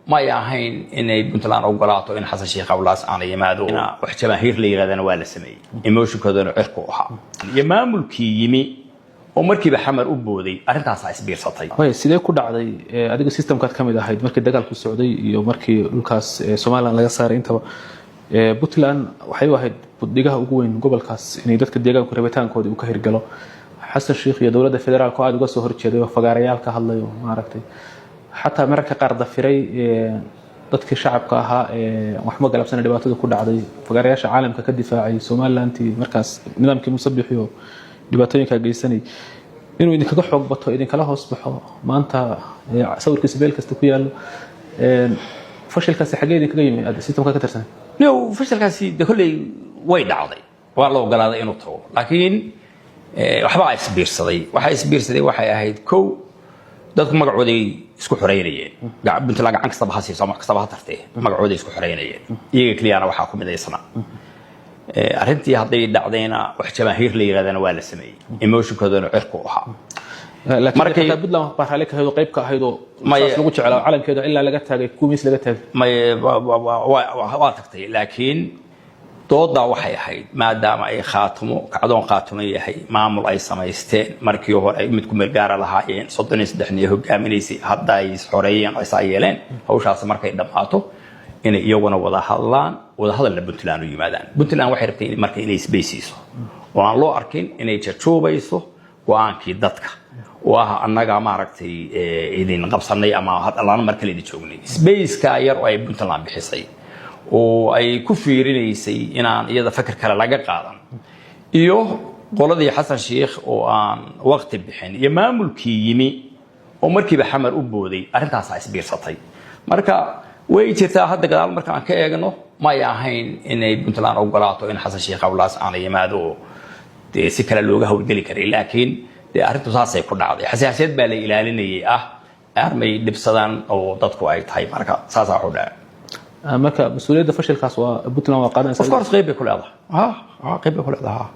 ما ياهين إن بنتلان أو قلاته إن حسن شيخ أولاس أنا يمادو وحجماهير لي غدا ولا سمي إيموشن كذا عرقوها يمام الكيمي ومركي بحمر أبودي أرنتاس عايز بيرسطي. هاي سيدي كل عادي أديك السيستم كات كم إذا هيد مركي دجال في السعودية يوم مركي لوكاس سومالا لا صار أنت بطلان وحي واحد بديجها وجوين قبل كاس إن يدك الديجا وكربتان كودي وكهير جلو حسن الشيخ يا دولة الفدرال قاعد وقصه هرتشي وفقاريال كهلا يوم ما عرفتي حتى مركي قرض فري dadkii shacabka ahaa waxma galabsan dhibaatada ku dhacday fagarayaasha caalamka ka difaacay Soomaaliland markaas nidaamkii musabixiyo dhibaatooyinka geysanay inuu idin kaga xoog bato idin kala hoos baxo maanta sawirkiisa beel kasta ku yaalo fashilkaasi xagee idin kaga yimid systemka ka tirsan no fashilkaasi de kulli way dhacday waa loo galaaday inuu tago laakiin waxba ay isbiirsaday waxay ahayd kow dadku magacooday isku xoreynayeen Puntland gacan kasta bahasi Soomaaliya kasta bah tartay magacooday isku xoreynayeen iyaga kliyana waxa ku midaysana arintii haday dhacdayna wax jamaahir la yiraahdan waa la sameeyay emotion kadana cirku aha markay Puntland wax baa ka haydo qayb ka haydo saas lagu jeclaa calankeeda ilaa laga taagay kuumis laga taagay waa tagtay laakiin dooda waxay ahayd maadaama ay khaatimo kacdoon khaatimo yahay maamul ay samaysteen markii hore ay mid ku meel gaar lahaayeen 33 hogaaminaysi hadda ay xoreeyeen ay saayeeleen hawshaas markay dhamaato in iyaguna wada hadal Puntland u yimaadaan Puntland waxay rabtay markay inay isbeesiiso oo aan loo arkin inay jajoobayso go'aankii dadka waa annaga maaragtay idin qabsanay ama hadalana markale idin joognay space-ka yar oo ay Puntland bixisay oo ay ku fiirinaysay inaan iyada fakar kale laga qaadan iyo qoladii Xasan Sheikh oo aan waqti bixin iyo maamulkii yimi oo markiiba xamar u booday arintaas ay isbiirsatay marka way jirtaa hadda gadaal marka aan ka eegno ma yaahayn inay Puntland oo galaato in Xasan Sheikh Awlaas aan yimaado si kale looga hawlgeli karay laakiin arintu saasay ku dhacday xasaasiyad baa la ilaalinayay armay dibsadaan oo dadku ay tahay marka saasa u dhacay marka mas'uuliyadda fashilkaas waa Puntland waa qaadanaysa of course qayb ku leedahay qayb ku leedahay